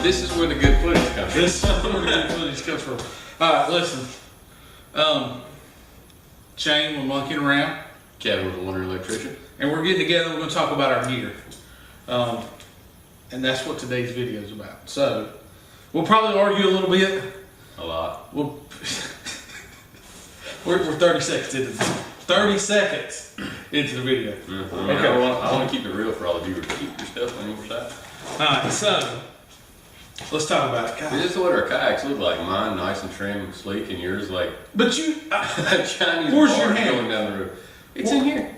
This is where the good footage comes from. This is where the good footage comes from. Alright, listen. Shane, we're monkeying around. Kevin was a wonder electrician. And we're getting together, we're going to talk about our gear. And that's what today's video is about. So, we'll probably argue a little bit. A lot. We're 30 seconds into this. 30 seconds into the video. Mm-hmm. Okay. I want to keep it real for all of you. Keep your stuff on your side. Alright, so, let's talk about it. God. This is what our kayaks look like. Mine, nice and trim and sleek, and yours like But you... a Chinese Where's your barge hand? going down the road. It's in here.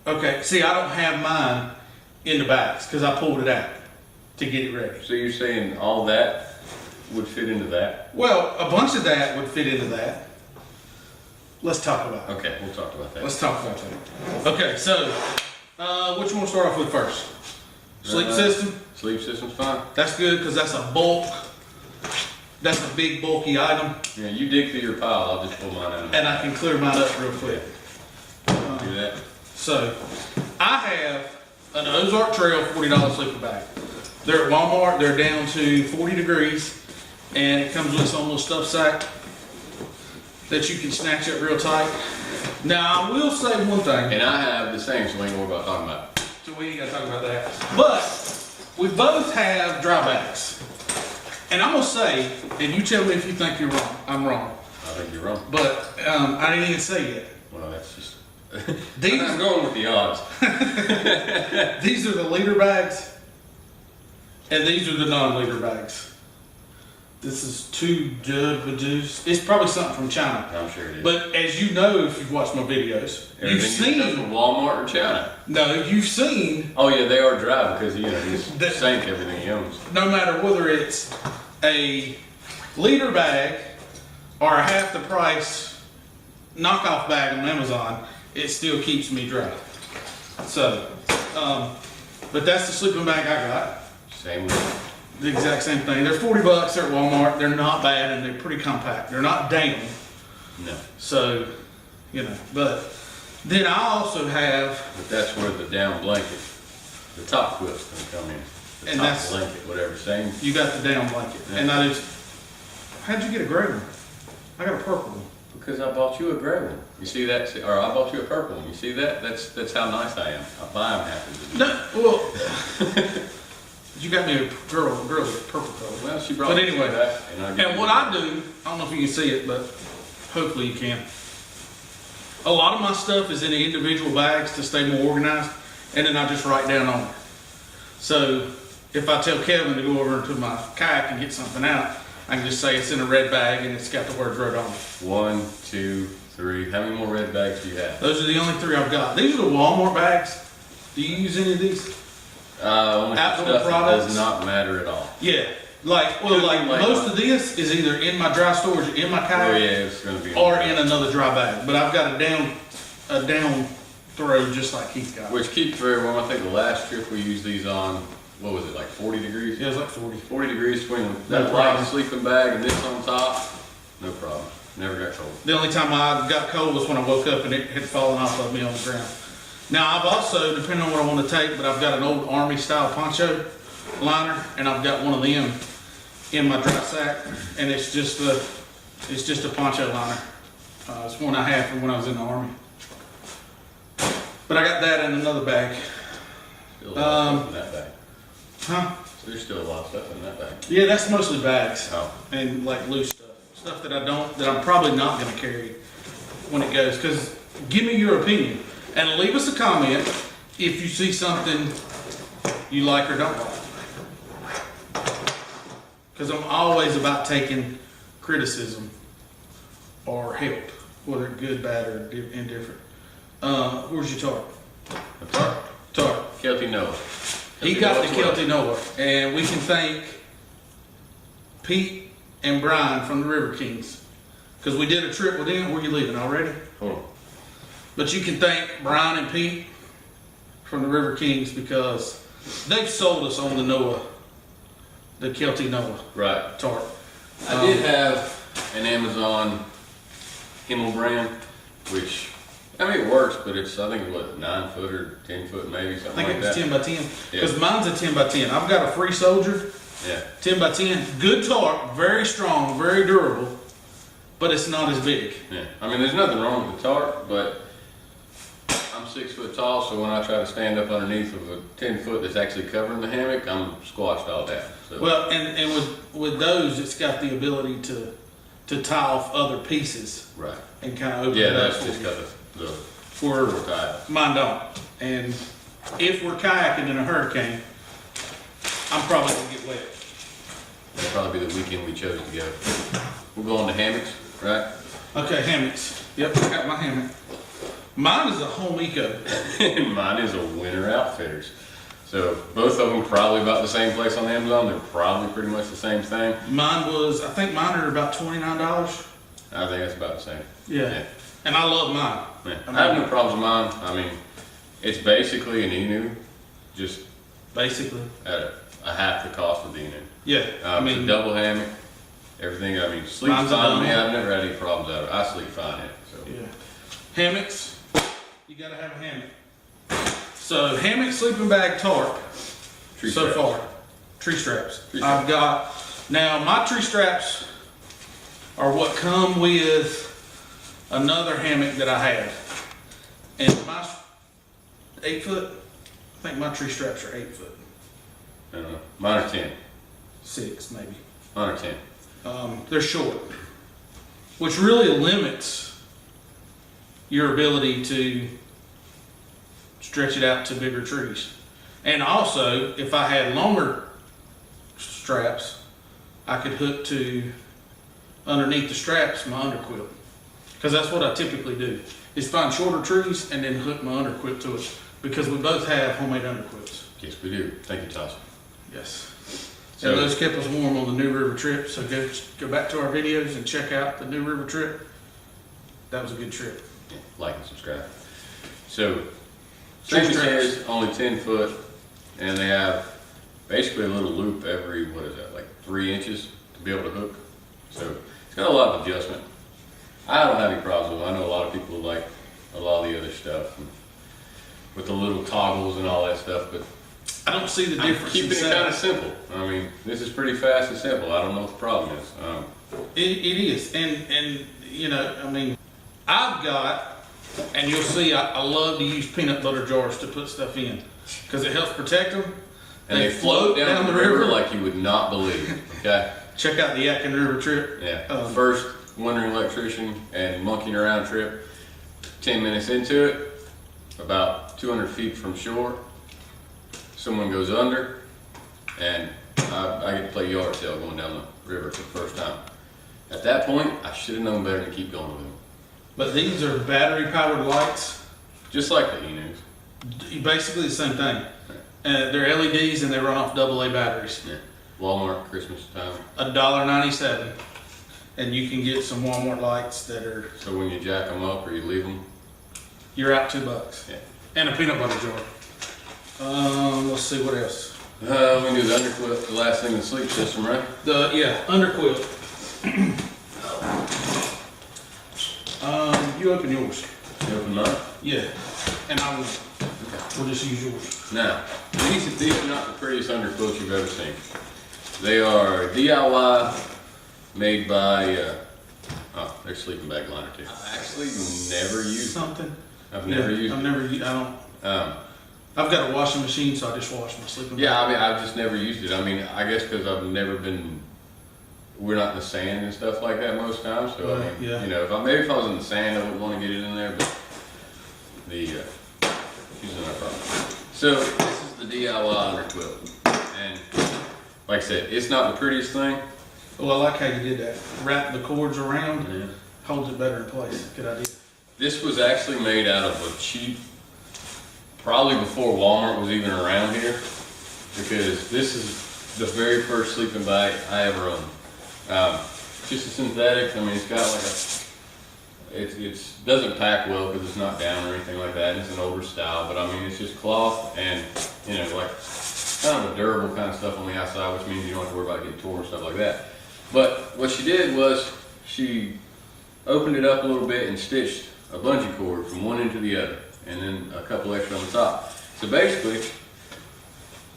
Okay, see, I don't have mine in the bags because I pulled it out to get it ready. So you're saying all that would fit into that? Well, a bunch of that would fit into that. Let's talk about it. Okay, we'll talk about that. Let's talk about that. Okay, so, which one to start off with first? Sleep system? Sleep system's fine. That's good because that's a bulk. That's a big, bulky item. Yeah, you dig through your pile, I'll just pull mine out. And I can clear mine up real quick. Do that. So, I have an Ozark Trail $40 sleeper bag. They're at Walmart. They're down to 40 degrees. And it comes with its own little stuff sack that you can snatch up real tight. Now, I will say one thing. And I have the same, so we ain't more about talking about it. So we ain't gotta talk about that. But, we both have dry bags. And I'm gonna say, and you tell me if you think you're wrong. I'm wrong. I think you're wrong. But, I didn't even say yet. Well, that's just... These, I'm going with the odds. these are the leader bags. And these are the non-leader bags. This is two jug reduced. It's probably something from China. I'm sure it is. But as you know, if you've watched my videos, you've Everything you come seen. from Walmart or China. No, you've seen. Oh yeah, they are dry because he's That- sank everything he owns. No matter whether it's a leader bag or a half the price knockoff bag on Amazon, it still keeps me dry. So, but that's the sleeping bag I got. Same with The exact same thing. They're $40. They're at Walmart. They're not bad and they're pretty compact. They're not down. no. So, you know, but then I also have, But that's where the down blanket, the top quilt's gonna come in. The And top that's- blanket, whatever, same. you got the down blanket. Yeah. And I just, how'd you get a gray one? I got a purple one. Because I bought you a gray one. You see that? Or I bought you a purple one. You see that? That's how nice I am. I buy them happy. No, well, you got me a girl with a purple color. Well, she brought But me anyway, that, and what I do, I don't know if you can see it, but hopefully you can. A lot of my stuff is in the individual bags to stay more organized, and then I just write down on it. So if I tell Kevin to go over to my kayak and get something out, I can just say it's in a red bag and it's got the words wrote on it. 1, 2, 3. How many more red bags do you have? Those are the only 3 I've got. These are the Walmart bags. Do you use any of these? Only Outdoor stuff that products? does not matter at all. Yeah. Like most of this is either in my dry storage in my Oh kayak yeah, it's gonna be. or in another dry bag. But I've got a down throw just like he's got. Which keep very warm. I think the last trip we used these on, what was it, like 40 degrees? Yeah, it's like 40. 40 degrees between No that problem. light sleeping bag and this on top. No problem. Never got cold. The only time I got cold was when I woke up and it had fallen off of me on the ground. Now I've also, depending on what I want to take, but I've got an old army style poncho liner and I've got one of them in my dry sack, and it's just a poncho liner. It's one I had from when I was in the army. But I got that in another bag. Still a lot of stuff in that bag. Huh? There's still a lot of stuff in that bag. Yeah, that's mostly bags Oh. and like loose stuff. Stuff that I'm probably not gonna carry when it goes. Cause give me your opinion and leave us a comment if you see something you like or don't like. Cause I'm always about taking criticism or help, whether good, bad, or indifferent. Where's your tarp? A tarp. Tarp. Kelty Noah. He got the Kelty Noah, and we can thank Pete and Brian from the River Kings, because we did a trip with them. Where you leaving already? Hold on. But you can thank Brian and Pete from the River Kings because they've sold us on the Noah, the Kelty Noah Right. tarp. I did have an Amazon Himmel brand, which, I mean, it works, but it's, I think it's what, 9 foot or 10 foot maybe, I something think like it was that. 10 by 10. Yeah. Because mine's a 10 by 10. I've got a Free Soldier Yeah. 10 by 10, good tarp, very strong, very durable, but it's not as big. Yeah. I mean, there's nothing wrong with the tarp, but I'm 6 foot tall, so when I try to stand up underneath of a 10 foot that's actually covering the hammock, I'm squashed all down. So. Well, and with those, it's got the ability to tie off other pieces. Right. And kind of open Yeah, it up. that's just got the for tie. Mine don't. And if we're kayaking in a hurricane, I'm probably gonna get wet. That'll probably be the weekend we chose to go. We're going to Hammocks, right? Okay, hammocks. Yep, I got my hammock. Mine is a Home Eco. And mine is a Winter Outfitters. So both of them probably about the same place on Amazon. They're probably pretty much the same thing. I think mine are about $29. I think that's about the same. Yeah. And I love mine. Yeah. I have no problems with mine. I mean, it's basically an Inu, just basically at a half the cost of the Inu. Yeah. It's a double hammock. Everything. I mean, sleep's fine with me. I've never had any problems out of it. I sleep fine in it. So. Yeah. Hammocks. You gotta have a hammock. So hammock, sleeping bag, tarp. Tree so straps. far, tree straps. I've got now my tree straps are what come with another hammock that I had, and my 8 foot. I think my tree straps are 8 foot. I don't know. Mine are 10. 6 maybe. Mine are 10. They're short, which really limits your ability to stretch it out to bigger trees. And also, if I had longer straps, I could hook to underneath the straps my underquilt. Because that's what I typically do, is find shorter trees and then hook my underquilt to it. Because we both have homemade underquilts. Yes, we do. Thank you, Toss. Yes. So, and those kept us warm on the New River trip. So go back to our videos and check out the New River trip. That was a good trip. Yeah, like and subscribe. So, same chairs, only 10 foot, and they have basically a little loop every, what is that, like 3 inches to be able to hook. So it's got a lot of adjustment. I don't have any problems with it. I know a lot of people like a lot of the other stuff with the little toggles and all that stuff, but I don't see the difference. Keeping it kind of simple. I mean, this is pretty fast and simple. I don't know what the problem is. It is, and you know, I mean, I've got, and you'll see, I love to use peanut butter jars to put stuff in because it helps protect them. And they float down the river like you would not believe. Okay. Check out the Yadkin River trip. Yeah. First wandering electrician and monkeying around trip. 10 minutes into it, about 200 feet from shore, someone goes under, and I get to play yard sale going down the river for the first time. At that point, I should have known better to keep going with them. But these are battery-powered lights. Just like the Enus. Basically the same thing. They're LEDs and they run off AA batteries. Yeah. Walmart, Christmas time. $1.97. And you can get some Walmart lights that are... So when you jack them up or you leave them? You're out $2. Yeah. And a peanut butter jar. Let's see what else. We can do the underquilt, the last thing in the sleep system, right? Underquilt. You open yours. You open mine? Yeah. And I will. We'll just use yours. Now, these are not the prettiest underquilts you've ever seen. They are DIY, made by, they're sleeping bag liner too. I actually never used something. I've never used it. I don't. I've got a washing machine, so I just wash my sleeping bag. Yeah, I mean, I've just never used it. I mean, I guess because I've never been, we're not in the sand and stuff like that most times. So, Right, I mean, yeah. you know, if I was in the sand, I wouldn't want to get it in there, but she's in our problem. So, this is the DIY underquilt. And like I said, it's not the prettiest thing. Well, I like how you did that. Wrap the cords around, holds it better in place. Good idea. This was actually made out of a cheap, probably before Walmart was even around here, because this is the very first sleeping bag I ever owned. Just a synthetic. I mean, it's got like it doesn't pack well because it's not down or anything like that. It's an older style, but I mean, it's just cloth and, you know, like kind of a durable kind of stuff on the outside, which means you don't have to worry about getting torn and stuff like that. But what she did was she opened it up a little bit and stitched a bungee cord from one end to the other, and then a couple extra on the top. So basically,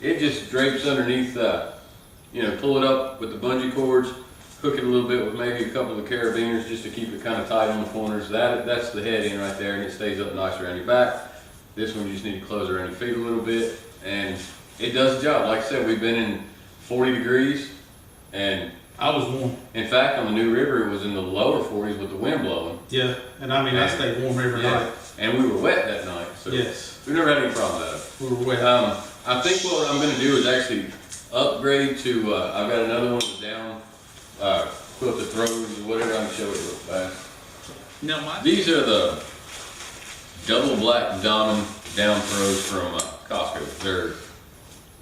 it just drapes underneath you know, pull it up with the bungee cords, hook it a little bit with maybe a couple of carabiners just to keep it kind of tight on the corners. That's the head end right there, and it stays up nice around your back. This one you just need to close around your feet a little bit, and it does the job. Like I said, we've been in 40 degrees, and I was warm. in fact, on the New River, it was in the lower 40s with the wind blowing. Yeah, and I mean, I stayed warm every night. And we were wet that night, so yes, we've never had any problems out of it. We were wet. I think what I'm going to do is actually upgrade to, I've got another one with down, quilted throws or whatever. I can show it real fast. No, These are the double black diamond down throws from Costco. They're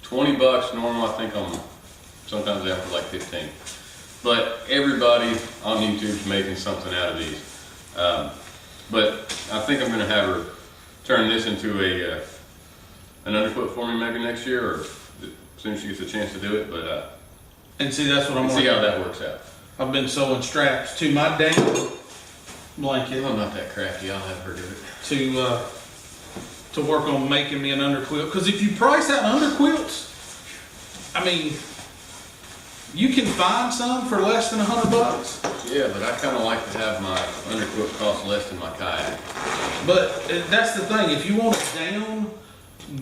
20 bucks normal. I think sometimes they're for like 15. But everybody on YouTube is making something out of these. But I think I'm going to have her turn this into an underfoot for me maybe next year, or as soon as she gets a chance to do it. But and see, that's what I'm see how that works out. I've been sewing straps to my down blanket. I'm not that crafty. I'll have her do it. To work on making me an underquilt. Because if you price out underquilts, I mean, you can find some for less than $100. Yeah, but I kind of like to have my underquilt cost less than my kayak. But that's the thing. If you want a down,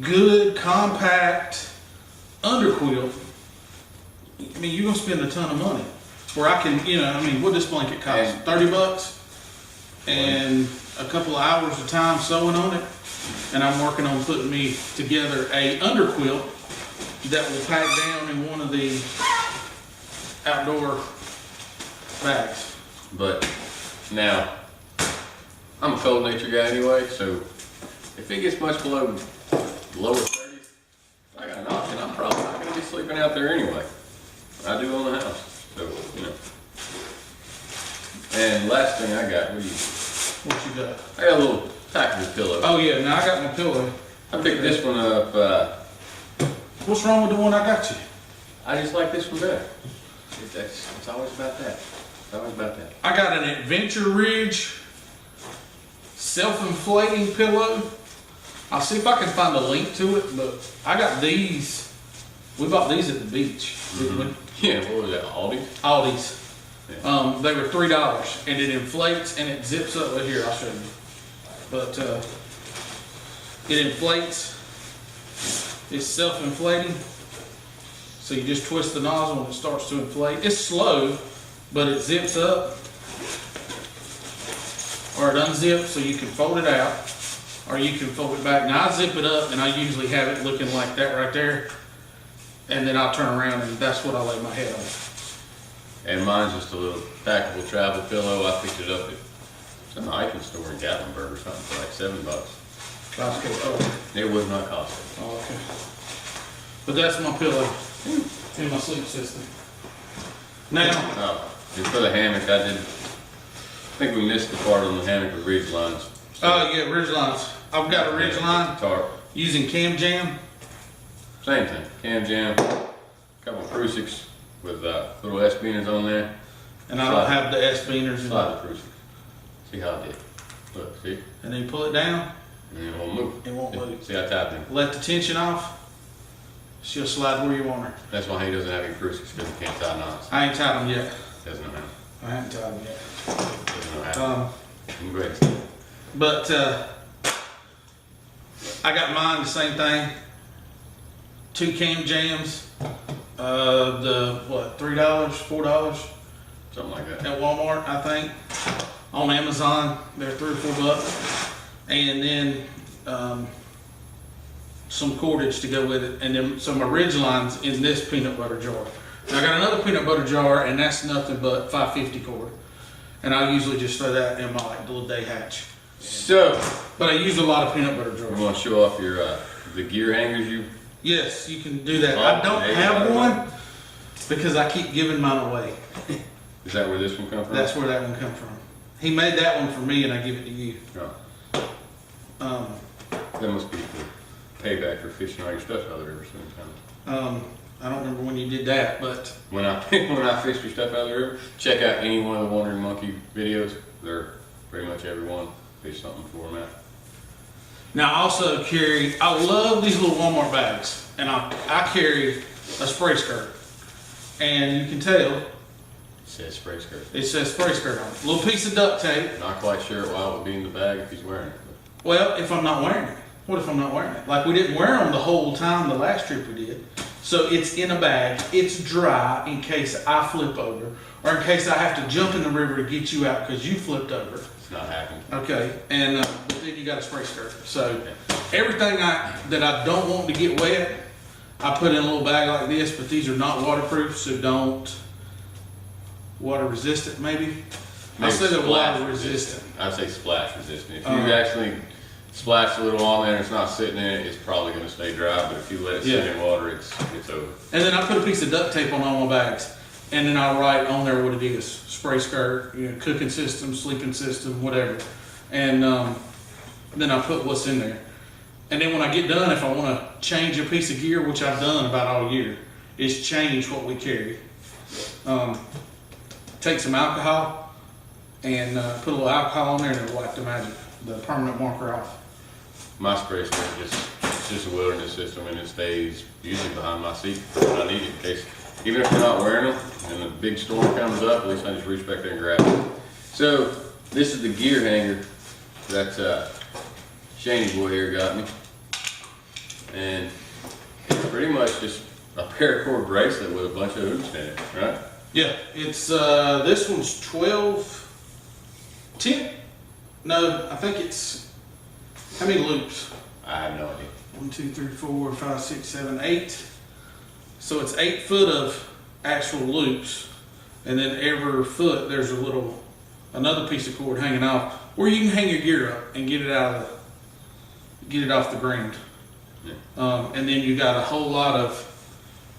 good, compact underquilt, I mean, you're gonna spend a ton of money. Where I can, you know, I mean, what this blanket cost? $30, and a couple of hours of time sewing on it. And I'm working on putting me together a underquilt that will pack down in one of the outdoor bags. But now, I'm a cold nature guy anyway, so if it gets much below lower 30s, I got an option. I'm probably not going to be sleeping out there anyway. I do own a house, so, you know. And last thing I got, What you got? I got a little package pillow. Oh yeah, now I got my pillow. I picked this one up. What's wrong with the one I got you? I just like this one better. It's always about that. It's always about that. I got an Adventure Ridge self-inflating pillow. I'll see if I can find a link to it, but I got these. We bought these at the beach. Yeah, what was that, Aldi? Aldi's. Yeah. They were $3, and it inflates and it zips up right here. I'll show you. But it inflates. It's self-inflating. So you just twist the nozzle and it starts to inflate. It's slow, but it zips up. Or it unzips so you can fold it out. Or you can fold it back. Now I zip it up and I usually have it looking like that right there. And then I'll turn around and that's what I lay my head on. And mine's just a little packable travel pillow. I picked it up at some hiking store in Gatlinburg or something for like $7. Costco. Oh. It was not Costco. Oh, okay. But that's my pillow in my sleep system. Now, And for the hammock, I think we missed the part on the hammock with ridge lines. oh yeah, ridge lines. I've got a ridge line Tarp. using Cam Jam. Same thing. Cam jam, couple of crucifix with little S-beaners on there. And I don't have the S-beaners in Slide it. the crucifix. See how it did. Look, see? And then you pull it down, And it won't move. it won't move. See how tight it is? Let the tension off. She'll slide where you want her. That's why he doesn't have any crucifix, because he can't tie knots. I ain't tied them yet. Doesn't know how. I haven't tied them yet. Doesn't know how. I'm great. But I got mine the same thing. 2 Cam Jams. $3, $4 Something like that. at Walmart, I think. On Amazon, they're $3 or $4. And then some cordage to go with it, and then some ridge lines in this peanut butter jar. Now I got another peanut butter jar, and that's nothing but 550 cord. And I usually just throw that in my little day hatch. So, But I use a lot of peanut butter you jars. want to show off your the gear hangers you? Yes, you can do that. Oh, I don't there you have go. one because I keep giving mine away. Is that where this one comes from? That's where that one come from. He made that one for me, and I give it to you. Oh. That must be for payback for fishing all your stuff out of the river sometimes. I don't remember when you did that, but When I fish your stuff out of the river, check out any one of the Wandering Monkey videos. They're pretty much every one. Fish something for them out. now I also carry, I love these little Walmart bags, and I carry a spray skirt. and you can tell It says spray skirt. it says spray skirt on it. A little piece of duct tape. Not quite sure why it would be in the bag if he's wearing it. Well, if I'm not wearing it. What if I'm not wearing it? Like, we didn't wear them the whole time the last trip we did. So it's in a bag, it's dry in case I flip over, or in case I have to jump in the river to get you out because you flipped over. It's not happening. Okay, and but then you got a spray skirt. So everything that I don't want to get wet, I put in a little bag like this, but these are not waterproof, so don't water resistant maybe. I Maybe say they're splash water resistant. I'd say splash resistant. If you actually splash a little on there and it's not sitting in it, it's probably going to stay dry. But if you let it sit in water, it's over. And then I put a piece of duct tape on all my bags, and then I write on there what it is: spray skirt, cooking system, sleeping system, whatever. And then I put what's in there. And then when I get done, if I want to change a piece of gear, which I've done about all year, is change what we carry. Take some alcohol and put a little alcohol on there, and it'll wipe the permanent marker off. My spray skirt it's just a wilderness system, and it stays usually behind my seat when I need it. In case, even if you're not wearing them and a big storm comes up, at least I just reach back there and grab it. So this is the gear hanger that Shaney boy here got me, and it's pretty much just a paracord bracelet with a bunch of hoops in it, right? Yeah, it's this one's 10. No, I think it's, how many loops? I have no idea. 1, 2, 3, 4, 5, 6, 7, 8. So it's 8 foot of actual loops, and then every foot there's another piece of cord hanging off, where you can hang your gear up and get it off the ground. Yeah. And then you got a whole lot of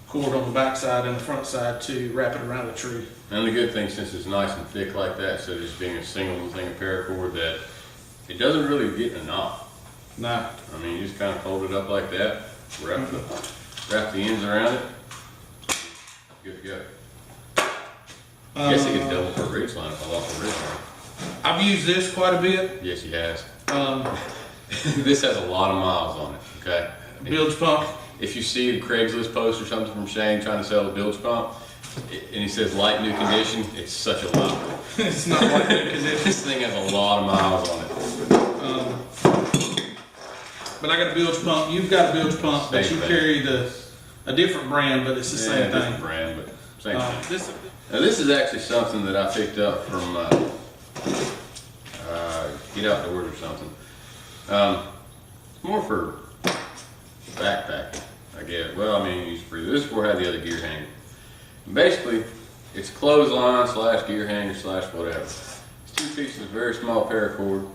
cord on the back side and the front side to wrap it around the tree. And the good thing, since it's nice and thick like that, so just being a single thing of paracord, that it doesn't really get in a knot. Nah. I mean, you just kind of fold it up like that, wrap the ends around it, good to go. I guess it could double for a ridge line if I lost a ridge line. I've used this quite a bit. Yes, he has. This has a lot of miles on it, okay? Bilge pump. If you see a Craigslist post or something from Shane trying to sell a bilge pump, and he says light new condition, it's such a lie. It's not like new condition. This thing has a lot of miles on it. But I got a bilge pump. You've got a bilge pump, but Same you thing. carry a different brand, but it's the same thing. Different brand, but same thing. This, Now this is actually something that I picked up from Get Outdoors or something. More for backpacking, I guess. Well, I mean, this is where I had the other gear hanger. Basically, it's clothesline / gear hanger / whatever. It's 2 pieces of very small paracord.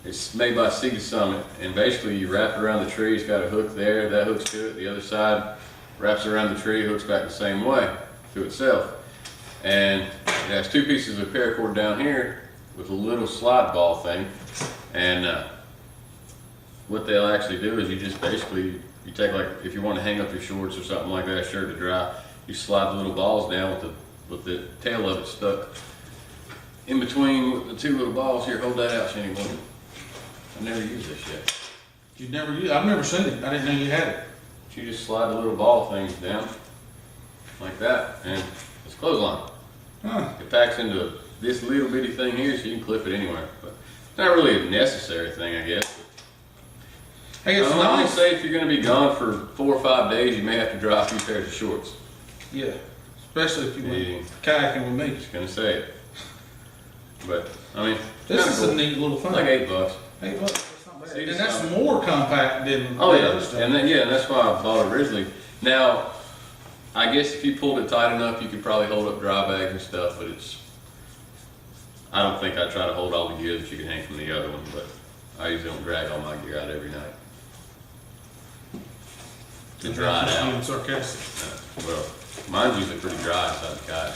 It's made by Sea Summit, and basically you wrap it around the tree. It's got a hook there, that hooks to it. The other side wraps around the tree, hooks back the same way to itself. And it has 2 pieces of paracord down here with a little slide ball thing. And what they'll actually do is you just basically, you take, like, if you want to hang up your shorts or something like that, shirt to dry, you slide the little balls down with the tail of it stuck in between the 2 little balls. Here, hold that out, Shane. I've never used this yet. I've never seen it. I didn't know you had it. You just slide the little ball things down like that, and it's clothesline. Huh. It packs into this little bitty thing here, so you can clip it anywhere. But it's not really a necessary thing, I guess. I guess I would say if you're going to be gone for 4 or 5 days, you may have to dry a few pairs of shorts. Yeah, especially if you went kayaking with me. Just gonna say it. But I mean, This is cool. a neat little thing. Like $8. $8. That's not bad. See, And it's that's not- more compact than Oh the yeah, other stuff. and then, and that's why I bought it originally. Now, I guess if you pulled it tight enough, you could probably hold up dry bags and stuff. But I don't think I try to hold all the gear that you can hang from the other one. But I usually don't drag all my gear out every night to dry it I'm out. sarcastic. Well, mine's usually pretty dry inside the kayak.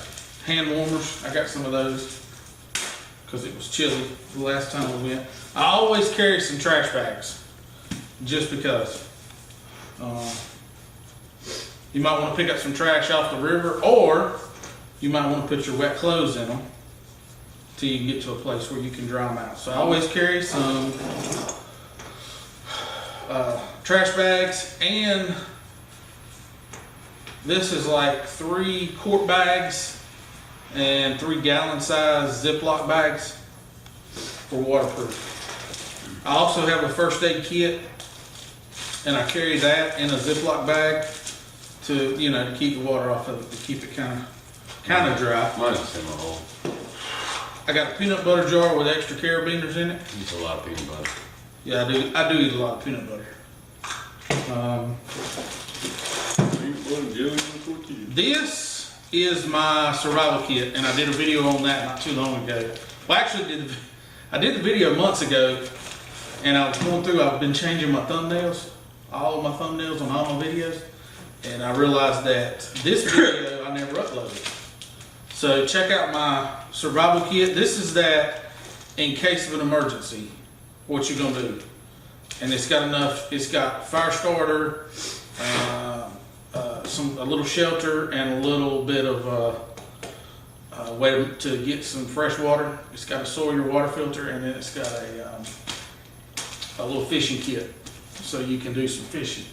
Hand warmers, I got some of those because it was chilly the last time we went. I always carry some trash bags just because. You might want to pick up some trash off the river, or you might want to put your wet clothes in them till you can get to a place where you can dry them out. So I always carry some trash bags, and This is like 3 quart bags and 3 gallon size Ziploc bags for waterproof. I also have a first aid kit, and I carry that in a Ziploc bag to, you know, to keep the water off of it, to keep it kind of dry. Mine's the same hole. I got a peanut butter jar with extra carabiners in it. Eats a lot of peanut butter. Yeah, I do eat a lot of peanut butter. This is my survival kit, and I did a video on that not too long ago. Well, actually, I did the video months ago, and I was going through, I've been changing my thumbnails, all of my thumbnails on all my videos, and I realized that this video I never uploaded. So check out my survival kit. This is that in case of an emergency, what you're gonna do. And it's got enough, it's got fire starter, a little shelter, and a little bit of a way to get some fresh water. It's got a Sawyer water filter, and then it's got a little fishing kit, so you can do some fishing.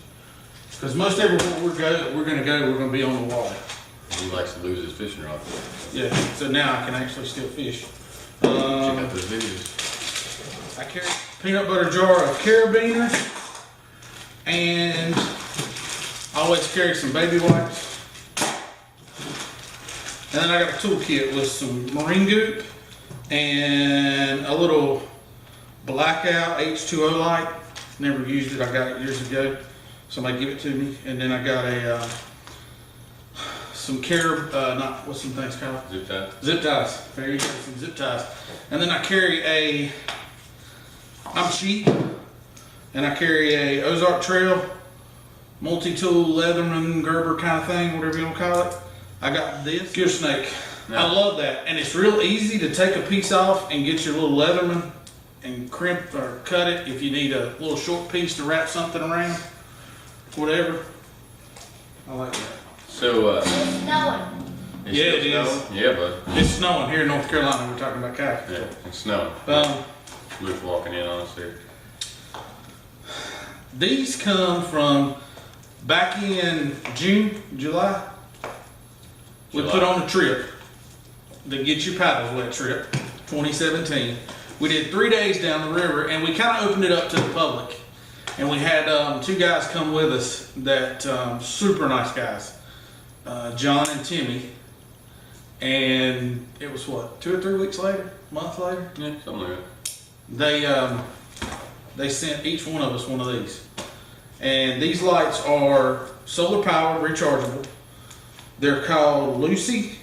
Because most everywhere we're gonna be on the water. He likes to lose his fishing rod. Yeah, so now I can actually still fish. Check out those videos. I carry a peanut butter jar of carabiners, and I always carry some baby wipes. And then I got a toolkit with some marine goop and a little blackout H2O light. Never used it, I got it years ago. Somebody gave it to me. And then I got what's some things called? Zip tie. Zip ties. There you go, some zip ties. And then I carry I'm cheap, and I carry a Ozark Trail multi-tool Leatherman Gerber kind of thing, whatever you want to call it. I got this gear snake. No. I love that, and it's real easy to take a piece off and get your little Leatherman and crimp or cut it if you need a little short piece to wrap something around, whatever. I like that. So, It's snowing. Yeah, it is. Yeah, bud. It's snowing here in North Carolina. We're talking about kayak. Yeah, it's snowing. Luke's walking in on us here. These come from back in June, July. We put on a trip, the Get Your Paddles Wet trip, 2017. We did 3 days down the river, and we kind of opened it up to the public. And we had 2 guys come with us that super nice guys, John and Timmy. And it was what, 2 or 3 weeks later, a month later? Yeah, something like that. They sent each one of us one of these. And these lights are solar powered, rechargeable. They're called Lucy.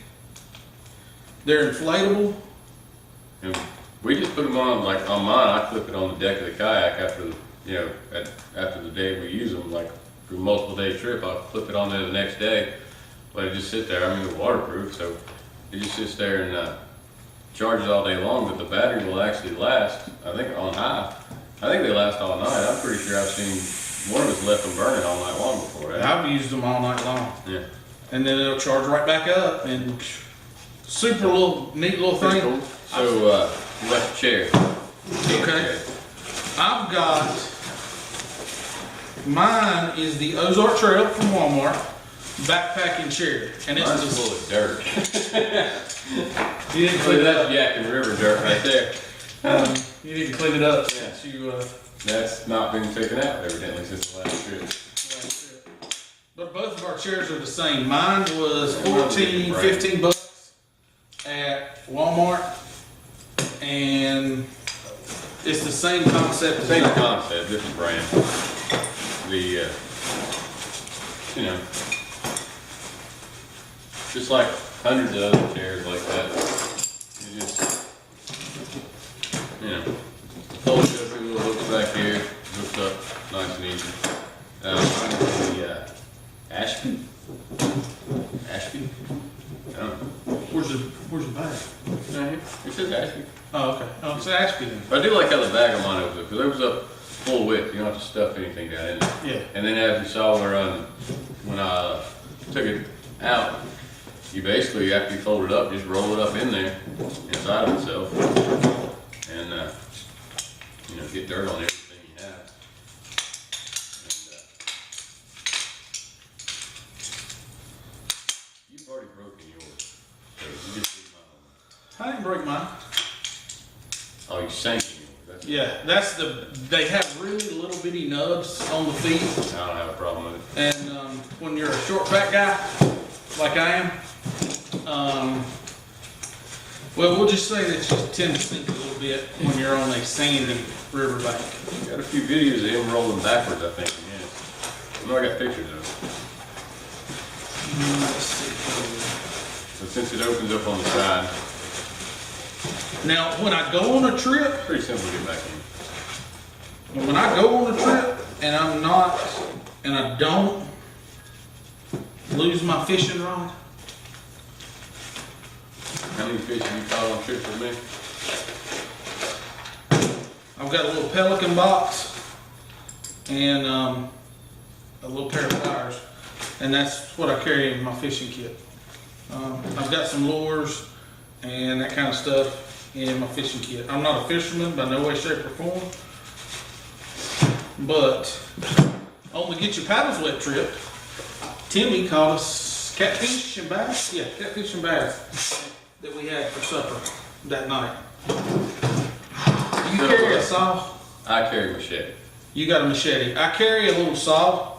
They're inflatable. And we just put them on, like on mine, I clip it on the deck of the kayak after the day we use them, like for a multiple day trip, I'll clip it on there the next day. Let it just sit there. I mean, it's waterproof, so it just sits there and charges all day long, but the battery will actually last, I think on high. I think they last all night. I'm pretty sure I've seen one of us left them burning all night long before that. I've used them all night long. Yeah. And then it'll charge right back up, and super neat little thing. Cool. So, left chair. Okay. I've got, mine is the Ozark Trail from Walmart backpacking chair. And it's Mine's just full of dirt. You didn't clean it up. Yak and River dirt right there. You need to clean it up. Yeah. Since you, That's not been taken out evidently since the last trip. But both of our chairs are the same. Mine was 14, 15 bucks at Walmart, and it's the same concept. Same concept, different brand. The, just like hundreds of other chairs like that. You just, fold it up, your little hooks back here, hooked up nice and easy. The Ashby? Ashby? I don't know. Where's the bag? Right here. It says Ashby. Oh, okay. Oh, it's Ashby then. But I do like how the bag on mine opens up, because it was up full width. You don't have to stuff anything down in there. Yeah. And then as you saw when I took it out, you basically, after you fold it up, just roll it up in there inside of itself, and get dirt on everything you have. I didn't break mine. Oh, you sank it. Yeah, they have really little bitty nubs on the feet. I don't have a problem with it. And when you're a short, fat guy, like I am, well, we'll just say that you tend to sink a little bit when you're on a sandy riverbank. Got a few videos of him rolling backwards, I think. Yeah. I know I got pictures of it. Let's see. But since it opens up on the side, Now, when I go on a trip, pretty simple to get back in. when I go on a trip and I don't lose my fishing rod, How many fish have you caught on trips with me? I've got a little pelican box and a little pair of pliers, and that's what I carry in my fishing kit. I've got some lures and that kind of stuff in my fishing kit. I'm not a fisherman by no way, shape, or form, but on the Get Your Paddles Wet trip, Timmy caught us catfish and bass. Yeah, catfish and bass that we had for supper that night. You carry a saw? I carry a machete. You got a machete. I carry a little saw.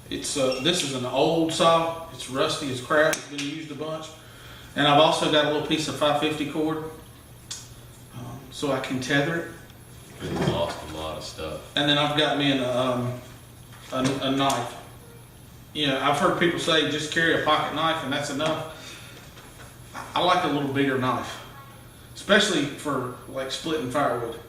It's this is an old saw. It's rusty as crap. It's been used a bunch. And I've also got a little piece of 550 cord, so I can tether it. Been lost a lot of stuff. And then I've got me a knife. You know, I've heard people say just carry a pocket knife and that's enough. I like a little bigger knife, especially for like splitting firewood.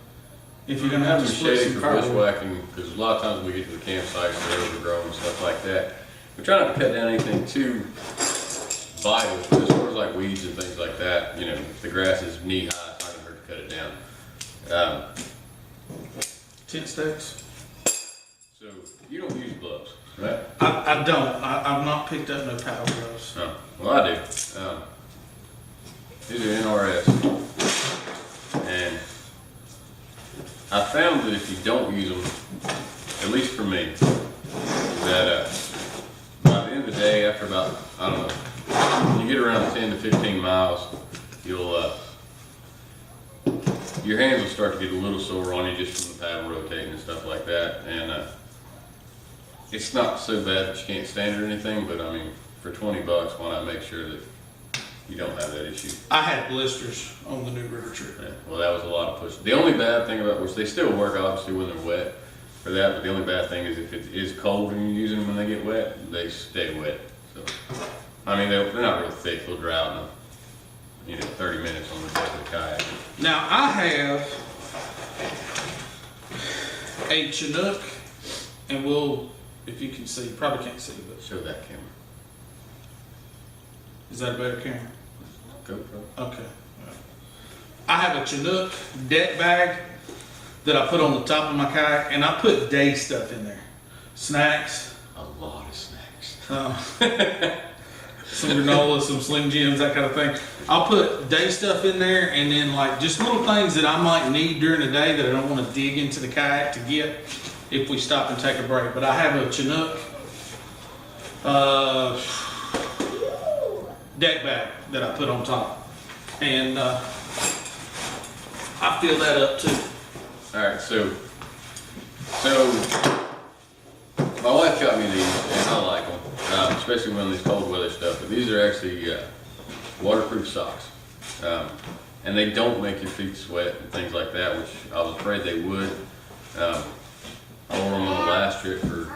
If you're gonna have to split machete some for firewood. bushwhacking, because a lot of times we get to the campsites, they're overgrown and stuff like that. We try not to cut down anything too vital, but as far as like weeds and things like that, you know, if the grass is knee high, it's not gonna hurt to cut it down. Tent stakes. So you don't use gloves, right? I don't. I've not picked up no paddle gloves. Oh, well I do. These are NRS, and I found that if you don't use them, at least for me, that by the end of the day, after about, I don't know, when you get around 10 to 15 miles, you'll your hands will start to get a little sore on you just from the paddle rotating and stuff like that. And it's not so bad that you can't stand it or anything, but I mean, for 20 bucks, why not make sure that you don't have that issue? I had blisters on the New River trip. Yeah, well, that was a lot of push. The only bad thing about, which they still work obviously when they're wet for that, but the only bad thing is if it is cold and you're using them when they get wet, they stay wet. So, I mean, they're not real thick. They'll dry out in 30 minutes on the deck of the kayak. Now I have a Chinook, and we'll, if you can see, you probably can't see, but Show that camera. is that a better camera? GoPro. Okay. I have a Chinook deck bag that I put on the top of my kayak, and I put day stuff in there. Snacks. A lot of snacks. Some granola, some Slim Jims, that kind of thing. I'll put day stuff in there, and then like just little things that I might need during the day that I don't want to dig into the kayak to get if we stop and take a break. But I have a Chinook deck bag that I put on top, and I fill that up too. All right, so my wife got me these, and I like them, especially when there's cold weather stuff. But these are actually waterproof socks, and they don't make your feet sweat and things like that, which I was afraid they would. I wore them on the last trip for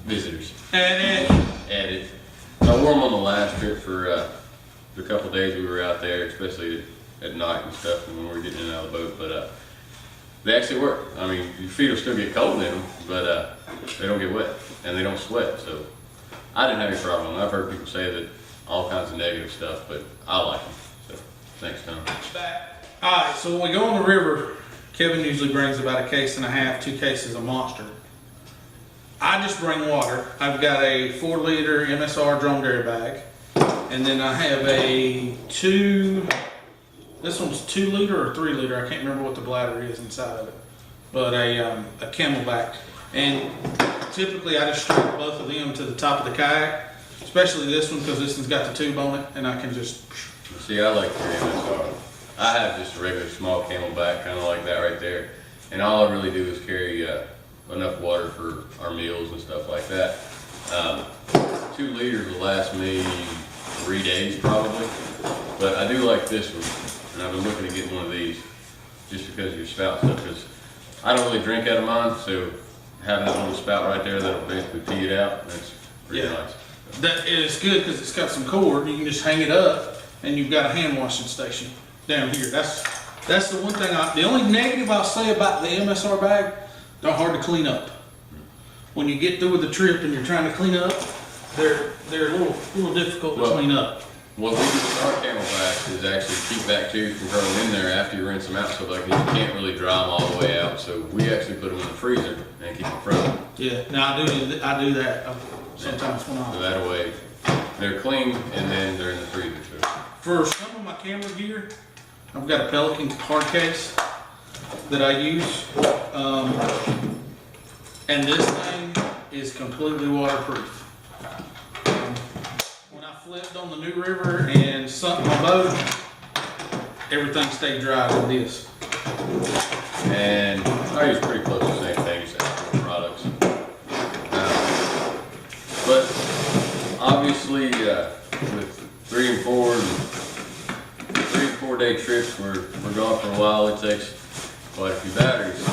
visitors. Edit. I wore them on the last trip for the couple of days we were out there, especially at night and stuff, and when we were getting in and out of the boat. But they actually work. I mean, your feet will still get cold in them, but they don't get wet and they don't sweat. So I didn't have any problem. I've heard people say that all kinds of negative stuff, but I like them. So thanks, Tom. All right, so when we go on the river, Kevin usually brings about 1.5 cases, 2 cases of Monster. I just bring water. I've got a 4-liter MSR drum dairy bag, and then I have a this one's 2-liter or 3-liter. I can't remember what the bladder is inside of it, but a Camelback. And typically I just strap both of them to the top of the kayak, especially this one because this one's got the tube on it, and I can just. See, I like your MSR. I have just a regular small Camelback, kind of like that right there. And all I really do is carry enough water for our meals and stuff like that. 2 liters will last me 3 days probably. But I do like this one, and I've been looking to get one of these just because of your spout stuff. Because I don't really drink out of mine, so having that little spout right there that'll basically pee it out, that's pretty nice. That is good because it's got some cord. You can just hang it up, and you've got a hand washing station down here. That's the one thing. The only negative I'll say about the MSR bag, they're hard to clean up. When you get through with the trip and you're trying to clean up, they're a little difficult to clean up. What we do with our Camelbacks is actually keep bacteria from growing in there after you rinse them out, so like you can't really dry them all the way out. So we actually put them in the freezer and keep them frozen. Yeah, now I do that sometimes when So that way they're clean and then they're in the freezer too. For some of my camera gear, I've got a Pelican hard case that I use, and this thing is completely waterproof. When I flipped on the New River and sunk my boat, everything stayed dry with this. And I use pretty close to the same thing, just Apparel products. But obviously, with 3 and 4 day trips, we're gone for a while. It takes quite a few batteries.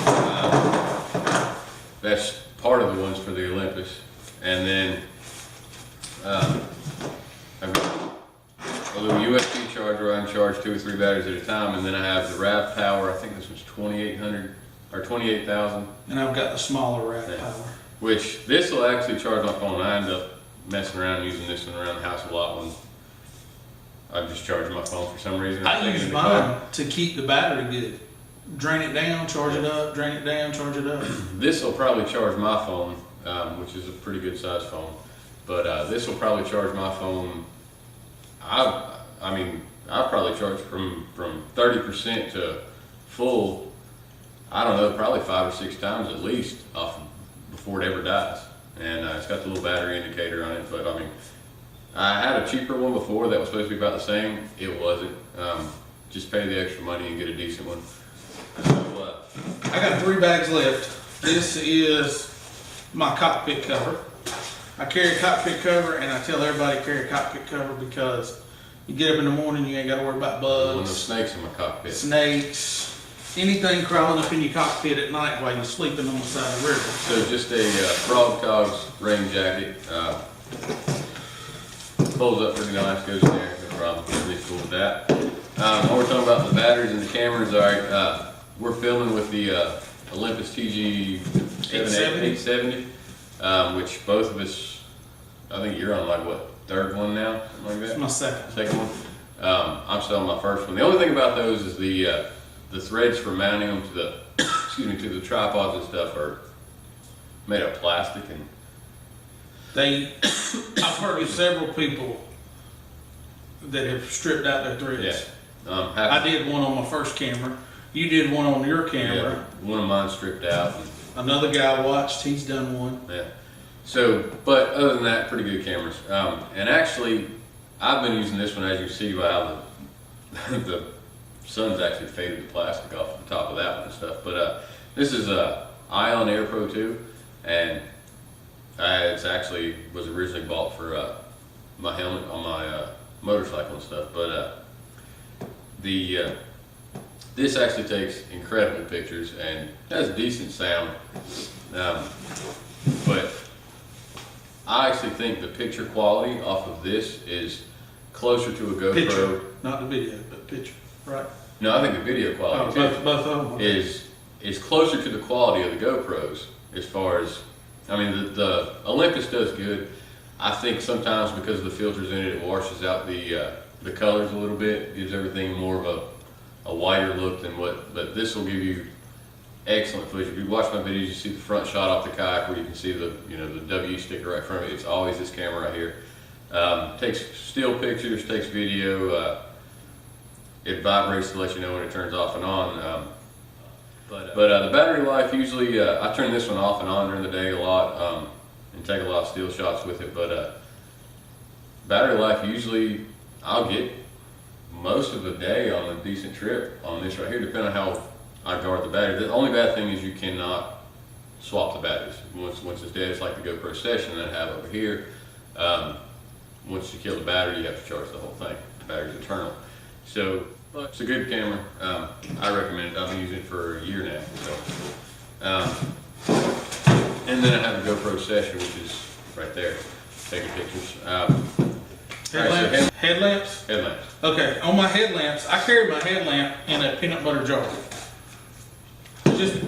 That's part of the ones for the Olympus. And then I've got a little USB charger. I can charge 2 or 3 batteries at a time. And then I have the RAV Power. I think this was 2,800 or 28,000. And I've got the smaller RAV Power. Which this will actually charge my phone. I end up messing around using this one around the house a lot when I'm just charging my phone for some reason. I use mine to keep the battery good. Drain it down, charge it up, drain it down, charge it up. This will probably charge my phone, which is a pretty good size phone. But this will probably charge my phone. I mean, I'll probably charge from 30% to full. I don't know, probably 5 or 6 times at least off before it ever dies. And it's got the little battery indicator on it. But I mean, I had a cheaper one before that was supposed to be about the same. It wasn't. Just pay the extra money and get a decent one. So, I got 3 bags left. This is my cockpit cover. I carry a cockpit cover, and I tell everybody to carry a cockpit cover because you get up in the morning, you ain't got to worry about bugs. One of the snakes in my cockpit. Snakes, anything crawling up in your cockpit at night while you're sleeping on the side of the river. So just a Frog Togs rain jacket. Folds up pretty nice, goes in there, no problem. Really cool with that. When we're talking about the batteries and the cameras, all right, we're filming with the Olympus TG 870, which both of us, I think you're on like what, 3rd one now, something like that? It's my second. Second one. I'm still on my 1st one. The only thing about those is the threads for mounting them to the to the tripods and stuff are made of plastic, and I've heard of several people that have stripped out their threads. Yeah. I did one on my first camera. You did one on your camera. Yeah, one of mine stripped out. Another guy watched, he's done one. Yeah. So, but other than that, pretty good cameras. And actually, I've been using this one, as you see, while the sun's actually faded the plastic off the top of that one and stuff. But this is a Ion Air Pro 2, and it's actually was originally bought for my helmet on my motorcycle and stuff. But this actually takes incredible pictures and has decent sound. But I actually think the picture quality off of this is closer to a GoPro. Picture, not the video, but picture, right? No, I think the video quality too, both of them is closer to the quality of the GoPros as far as, I mean, the Olympus does good. I think sometimes because of the filters in it, it washes out the colors a little bit, gives everything more of a whiter look than what, but this will give you excellent footage. If you watch my videos, you see the front shot off the kayak where you can see the the W sticker right in front of it. It's always this camera right here. Takes still pictures, takes video. It vibrates to let you know when it turns off and on. But the battery life, usually I turn this one off and on during the day a lot and take a lot of still shots with it. But battery life, usually I'll get most of a day on a decent trip on this right here, depending on how I guard the battery. The only bad thing is you cannot swap the batteries. Once it's dead, it's like the GoPro Session that I have over here. Once you kill the battery, you have to charge the whole thing. The battery's internal. So, but it's a good camera. I recommend it. I've been using it for a year now. So, and then I have a GoPro Session, which is right there, taking pictures. Headlamps? Right, so Headlamps? headlamps. Okay, on my headlamps, I carry my headlamp in a peanut butter jar. Just,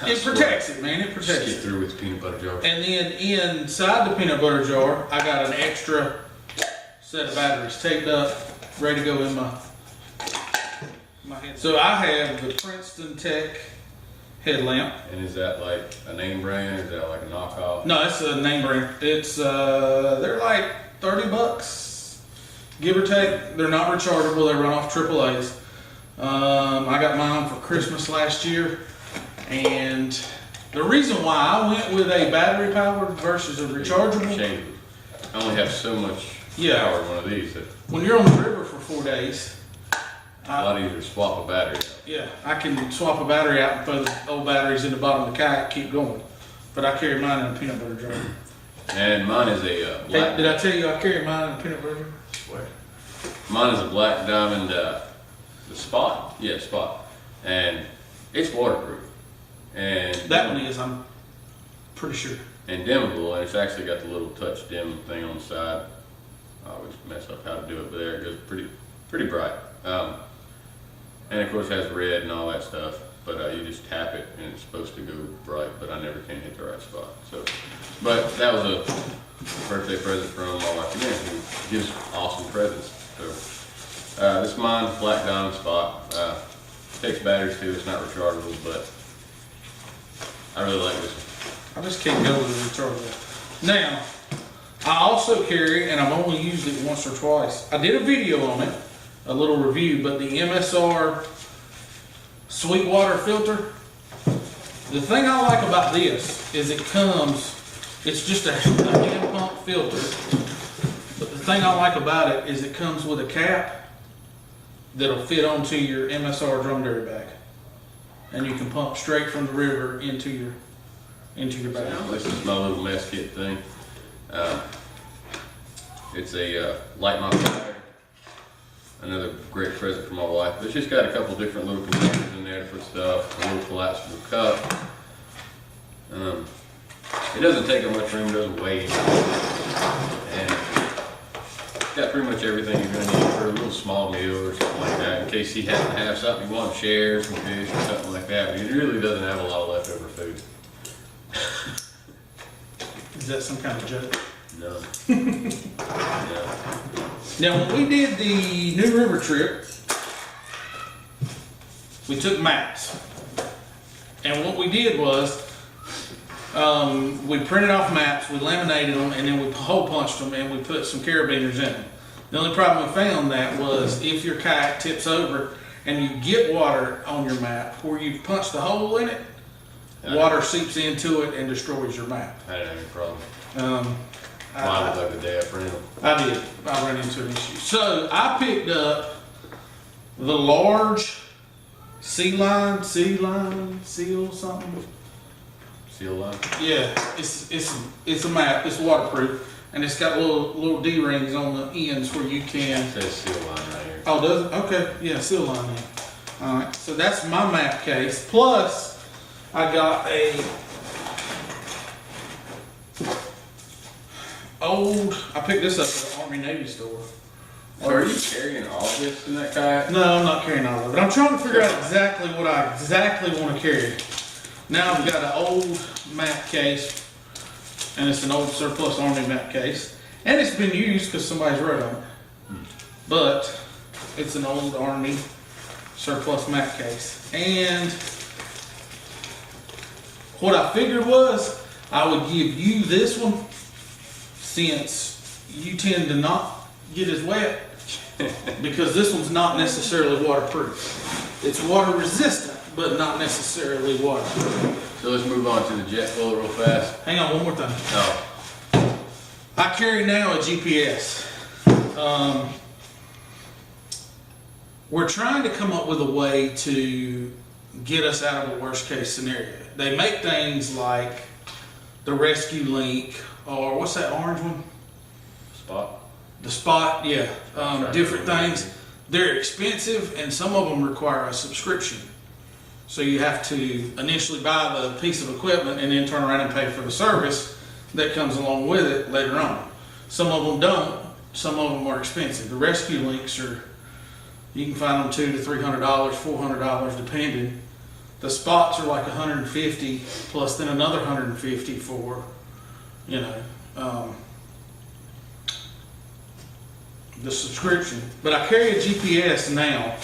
it protects it, man, it Just protects get it. through with peanut butter jars. And then inside the peanut butter jar, I got an extra set of batteries taped up, ready to go in my head. So I have the Princeton Tech headlamp. And is that like a name brand, or is that like a knockoff? No, it's a name brand. It's they're like $30, give or take. They're not rechargeable. They run off AAA's. I got mine for Christmas last year, and the reason why I went with a battery powered versus a rechargeable. Changeable. I only have so much Yeah. power in one of these that When you're on the river for 4 days, a lot easier to swap a battery out. yeah, I can swap a battery out and throw the old batteries in the bottom of the kayak, keep going. But I carry mine in a peanut butter jar. And mine is a black. Hey, did I tell you I carry mine in a peanut butter jar? Where? Mine is a black diamond, the Spot. Yeah, Spot. And it's waterproof. And That one is, I'm pretty sure. and dimmable, and it's actually got the little touch dim thing on the side. I always mess up how to do it, but there it goes, pretty bright. And of course it has red and all that stuff, but you just tap it and it's supposed to go bright, but I never can hit the right spot. So, but that was a birthday present from my wife again, who gives awesome presents. So this is mine, black diamond Spot. Takes batteries too, it's not rechargeable, but I really like this one. I just can't go with the rechargeable. Now, I also carry, and I've only used it once or twice. I did a video on it, a little review, but the MSR Sweetwater filter. The thing I like about this is it's just a hand pump filter. But the thing I like about it is it comes with a cap that'll fit onto your MSR drum dairy bag. And you can pump straight from the river into your bag. This is my little mess kit thing. It's a light my fire. Another great present for my wife. It's just got a couple different little containers in there to put stuff. A little collapsible cup. It doesn't take up much room. It doesn't weigh. And it's got pretty much everything you're going to need for a little small meal or something like that. In case you happen to have something you want to share, some fish or something like that. But it really doesn't have a lot of leftover food. Is that some kind of joke? No. No. Now, when we did the New River trip, we took maps. And what we did was, we printed off maps, we laminated them, and then we hole punched them, and we put some carabiners in them. The only problem we found that was if your kayak tips over and you get water on your map, where you punch the hole in it, water seeps into it and destroys your map. I didn't have any problem. I Mine was like the day I printed them. I did. I ran into an issue. So I picked up the large seal something. Seal line. Yeah, it's a map. It's waterproof, and it's got little D rings on the ends where you can. It says seal line right here. Oh, does it? Okay, yeah, seal line then. All right. So that's my map case. Plus, I got I picked this up at the Army Navy store. So are you carrying all this in that kayak? No, I'm not carrying all of it. I'm trying to figure out exactly what I want to carry. Now I've got an old map case, and it's an old surplus Army map case. And it's been used because somebody's wrote on it. But it's an old Army surplus map case. And what I figured was I would give you this one, since you tend to not get as wet, because this one's not necessarily waterproof. It's water resistant, but not necessarily waterproof. So let's move on to the jet fuel real fast. Hang on, one more thing. Oh, I carry now a GPS. We're trying to come up with a way to get us out of the worst case scenario. They make things like the Rescue Link, or what's that orange one? Spot. The Spot, yeah. Different things. They're expensive, and some of them require a subscription. So you have to initially buy the piece of equipment and then turn around and pay for the service that comes along with it later on. Some of them don't. Some of them are expensive. The Rescue Links are, you can find them $200 to $300, $400 depending. The Spots are like $150 plus then another $150 for, the subscription. But I carry a GPS now,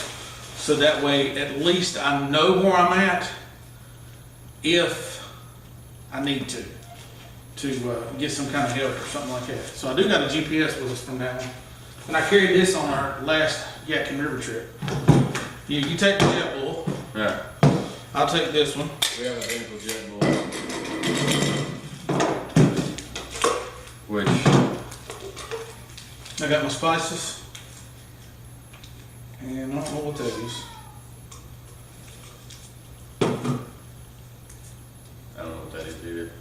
so that way at least I know where I'm at if I need to get some kind of help or something like that. So I do got a GPS with us from now on. And I carried this on our last Yadkin River trip. You take the JetBull. Yeah. I'll take this one. We have a identical JetBull. Which I got my spices. And I don't know what that is. I don't know what that is either.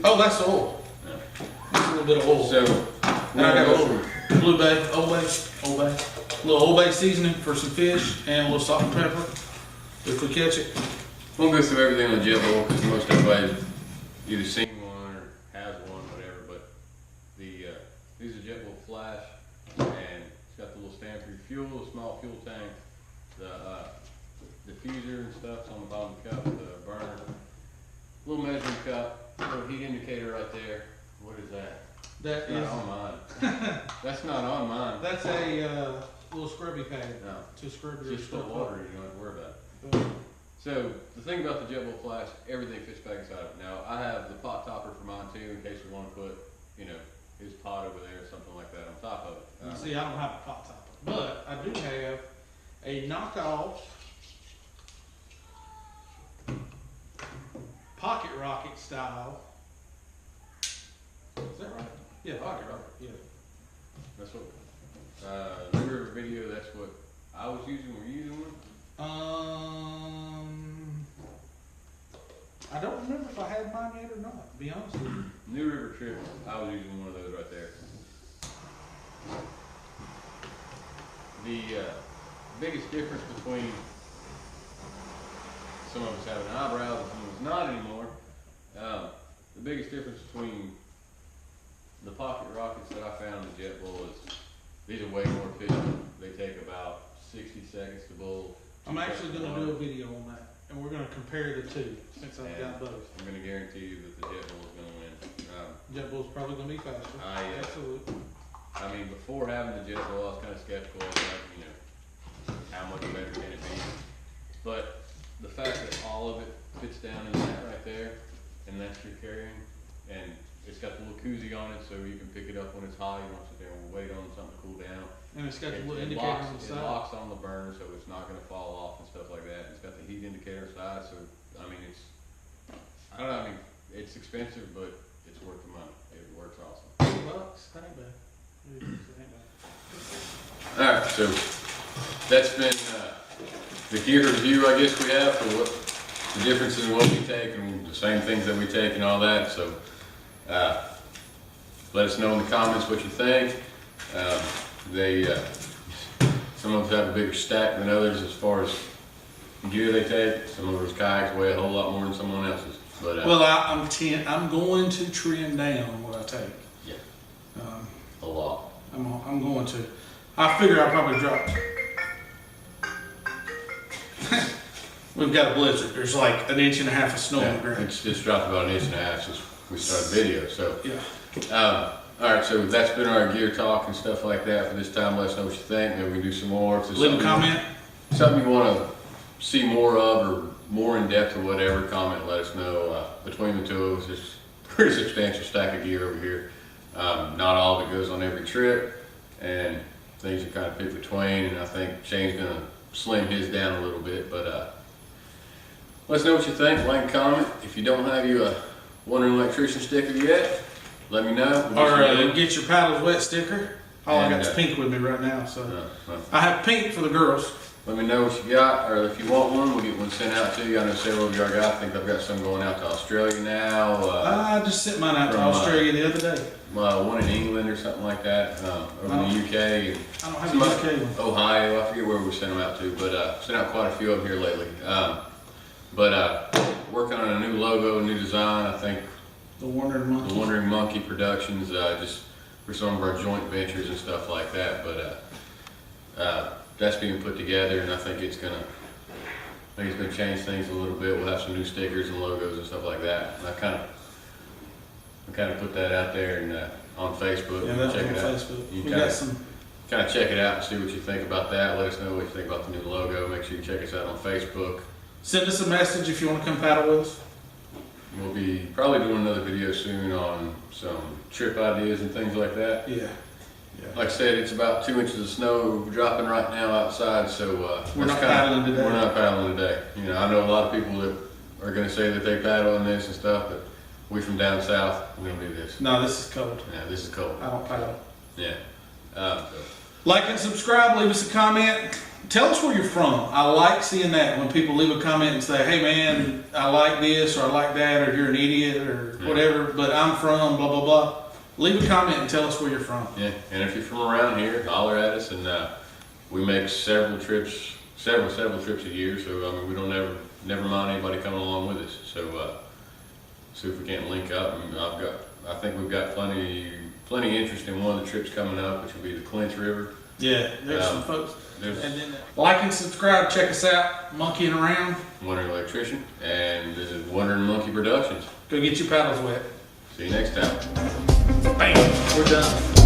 Oh, that's the oil. Yeah. That's a little bit of oil. So, And I got a little Blue Bay, Old Bay, a little Old Bay seasoning for some fish, and a little salt and pepper if we catch it. we'll go through everything on the JetBull because most everybody's either seen one or has one, whatever. But these are JetBull Flash, and it's got the little stand for your fuel, the small fuel tank, the diffuser and stuff's on the bottom of the cup, the burner, little measuring cup, little heat indicator right there. What is that? That It's is, not on mine. That's not on mine. that's a little scrubby pad No, to scrub it's your just the stuff water. up. You don't have to worry about it. So the thing about the JetBull Flash, everything fits back inside of it. Now I have the pot topper for mine too, in case we want to put, his pot over there or something like that on top of it. See, I don't have a pot topper, but I do have a knockoff pocket rocket style. Is that right? Yeah, pocket rocket. Yeah. That's what. New River Video. That's what I was using. Were you using one? I don't remember if I had mine yet or not, to be honest with you. New River Trip. I was using one of those right there. The biggest difference between some of us having eyebrows and some of us not anymore. The biggest difference between the pocket rockets that I found in the JetBull is these are way more efficient. They take about 60 seconds to bowl. I'm actually going to do a video on that, and we're going to compare the two since I've got both. I'm going to guarantee you that the JetBull is going to win. JetBull's probably going to be faster. Absolutely. I mean, before having the JetBull, I was kind of skeptical of how much better can it be. But the fact that all of it fits down in that right there, and that's your carrying, and it's got the little koozie on it so you can pick it up when it's hot. You don't sit there and wait on something to cool down. And it's got the little It indicator on the It side. locks on the burner so it's not going to fall off and stuff like that. It's got the heat indicator side, so I mean it's expensive, but it's worth the money. It works awesome. $2, that ain't bad. That ain't bad. All right, so that's been the gear review, I guess we have for what the differences in what we take and the same things that we take and all that. So let us know in the comments what you think. Some of us have a bigger stack than others as far as gear they take. Some of us kayaks weigh a whole lot more than someone else's. But Well, I'm going to trim down what I take. yeah, a lot. I'm going to. I figure I'll probably drop. We've got a blizzard. There's like 1.5 inches of snow on the ground. It's just dropped about 1.5 inches since we started video. So Yeah. all right, so that's been our gear talk and stuff like that for this time. Let us know what you think. Maybe we can do some more. If there's Leave a something comment. something you want to see more of or more in depth or whatever, comment and let us know. Between the two of us, there's a pretty substantial stack of gear over here. Not all of it goes on every trip, and things are kind of picked between, and I think Shane's going to slim his down a little bit, but let us know what you think. Like and comment. If you don't have you a Wondering Electrician sticker yet, let me know. Or get your paddles wet sticker. Oh, I got And, the pink with me right now, so. uh, I have pink for the girls. Let me know what you got, or if you want one, we'll get one sent out to you. I know several of you already got. I think I've got some going out to Australia now. I just sent mine out to from, Australia the other day. One in England or something like that, over in the UK. And I don't have some a other- UK one. Ohio, I forget where we sent them out to, but sent out quite a few of them here lately. Working on a new logo, a new design. I think The Wandering the Monkey. Wandering Monkey Productions, just for some of our joint ventures and stuff like that. That's being put together, and I think it's gonna change things a little bit. We'll have some new stickers and logos and stuff like that. And I kind of put that out there and on Facebook. Yeah, You can that's check on it out. Facebook. You We can got some. kind of check it out and see what you think about that. Let us know what you think about the new logo. Make sure you check us out on Facebook. Send us a message if you want to come paddle with us. We'll be probably doing another video soon on some trip ideas and things like that. Yeah. Like I said, it's about 2 inches of snow dropping right now outside, so We're that's not paddling today. We're not paddling today. You know, I know a lot of people that are going to say that they paddle on this and stuff, but we from down south, we don't do this. No, this is cold. Yeah, this is cold. I don't paddle. Yeah. Like and subscribe, leave us a comment. Tell us where you're from. I like seeing that when people leave a comment and say, hey man, I like this or I like that or you're an idiot or whatever, but I'm from blah, blah, blah. Leave a comment and tell us where you're from. Yeah, and if you're from around here, holler at us, and we make several trips a year. So I mean, we don't never mind anybody coming along with us. So see if we can't link up. And I think we've got plenty interest in one of the trips coming up, which will be the Clinch River. Yeah, there's some folks. There's And then like and subscribe, check us out, monkeying around. Wandering Electrician, and this is Wandering Monkey Productions. Go get your paddles wet. See you next time. Bam, we're done.